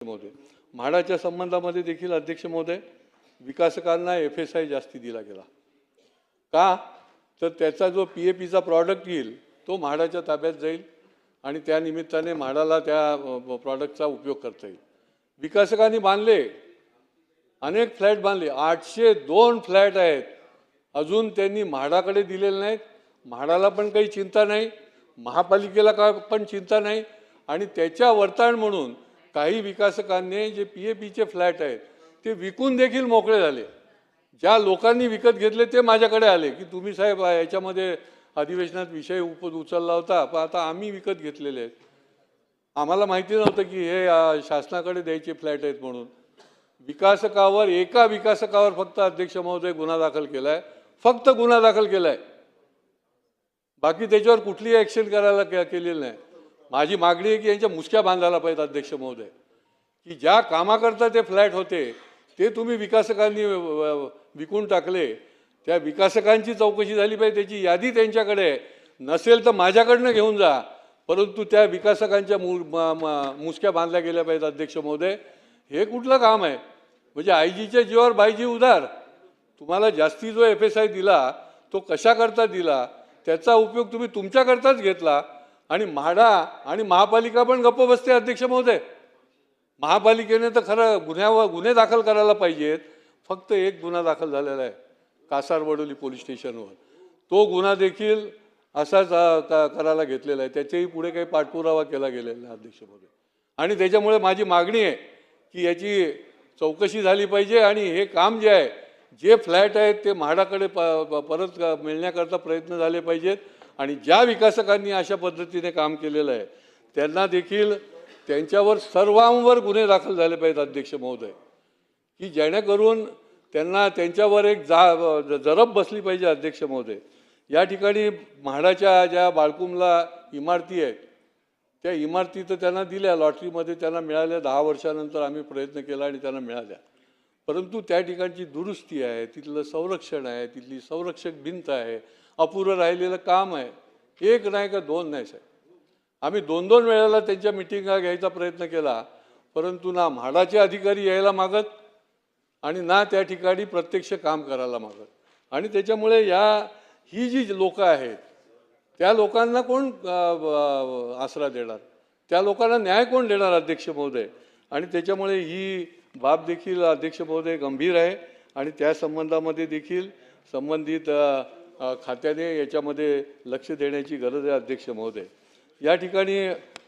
महोदय, म्हाडाच्या संबंधामध्ये देखील अध्यक्ष महोदय विकासकांना FSI जास्ती दिला गेला का, तर त्याचा जो PAPचा प्रॉडक्ट येईल तो म्हाडाच्या ताब्यात जाईल आणि त्या निमित्ताने म्हाडाला त्या प्रॉडक्टचा उपयोग करता येईल. विकासकांनी बांधले, अनेक फ्लॅट बांधले, 802 फ्लॅट आहेत, अजून त्यांनी म्हाडाकडे दिलेले नाहीत. म्हाडाला पण काही चिंता नाही, महापालिकेला का पण चिंता नाही. आणि त्याच्या वर्ताण म्हणून काही विकासकांनी जे PAPचे फ्लॅट आहेत ते विकून देखील मोकळे झाले. ज्या लोकांनी विकत घेतले ते माझ्याकडे आले की तुम्ही साहेब याच्यामध्ये अधिवेशनात विषय उचलला होता, पण आता आम्ही विकत घेतलेले आहेत, आम्हाला माहिती नव्हतं की हे शासनाकडे द्यायचे फ्लॅट आहेत म्हणून. विकासकावर, एका विकासकावर फक्त अध्यक्ष महोदय गुन्हा दाखल केला आहे, फक्त गुन्हा दाखल केला आहे, बाकी त्याच्यावर कुठलीही ॲक्शन करायला केलेली नाही. माझी मागणी आहे की यांच्या मुसक्या बांधायला पाहिजेत अध्यक्ष महोदय, की ज्या कामाकरता ते फ्लॅट होते ते तुम्ही विकासकांनी विकून टाकले, त्या विकासकांची चौकशी झाली पाहिजे, त्याची यादी त्यांच्याकडे नसेल तर माझ्याकडनं घेऊन जा, परंतु त्या विकासकांच्या मुसक्या बांधल्या गेल्या पाहिजेत अध्यक्ष महोदय. हे कुठलं काम आहे? म्हणजे आयजीच्या जीवावर बायजी उधार. तुम्हाला जास्ती जो FSI दिला तो कशाकरता दिला, त्याचा उपयोग तुम्ही तुमच्याकरताच घेतला आणि म्हाडा आणि महापालिका पण गप्प बसते अध्यक्ष महोदय. महापालिकेने तर खरं गुन्हे दाखल करायला पाहिजेत. फक्त एक गुन्हा दाखल झालेला आहे कासारवडोली पोलीस स्टेशनवर, तो गुन्हा देखील असाच करायला घेतलेला आहे, त्याच्याही पुढे काही पाठपुरावा केला गेलेला नाही अध्यक्ष महोदय. आणि त्याच्यामुळे माझी मागणी आहे की याची चौकशी झाली पाहिजे आणि हे काम जे आहे, जे फ्लॅट आहेत ते म्हाडाकडे परत मिळण्याकरता प्रयत्न झाले पाहिजेत. आणि ज्या विकासकांनी अशा पद्धतीने काम केलेलं आहे त्यांना देखील त्यांच्यावर सर्वांवर गुन्हे दाखल झाले पाहिजेत अध्यक्ष महोदय, की जेणेकरून त्यांना त्यांच्यावर एक जरब बसली पाहिजे अध्यक्ष महोदय. या ठिकाणी म्हाडाच्या ज्या बाळकुंबला इमारती आहेत त्या इमारती तर त्यांना दिल्या, लॉटरीमध्ये त्यांना मिळाल्या, 10 वर्षानंतर आम्ही प्रयत्न केला आणि त्यांना मिळाल्या, परंतु त्या ठिकाणची दुरुस्ती आहे, तिथलं संरक्षण आहे, तिथली संरक्षक भिंत आहे, अपुरं राहिलेलं काम आहे. एक नाही का दोन नाही साहेब, आम्ही 2-2 वेळेला त्यांच्या मिटिंगा घ्यायचा प्रयत्न केला, परंतु ना म्हाडाचे अधिकारी यायला मागत आणि ना त्या ठिकाणी प्रत्यक्ष काम करायला मागत. आणि त्याच्यामुळे ही जी लोकं आहेत त्या लोकांना कोण आसरा देणार, त्या लोकांना न्याय कोण देणार अध्यक्ष महोदय. आणि त्याच्यामुळे ही बाब देखील अध्यक्ष महोदय गंभीर आहे आणि त्या संबंधामध्ये देखील संबंधित खात्याने याच्यामध्ये लक्ष देण्याची गरज आहे अध्यक्ष महोदय. या ठिकाणी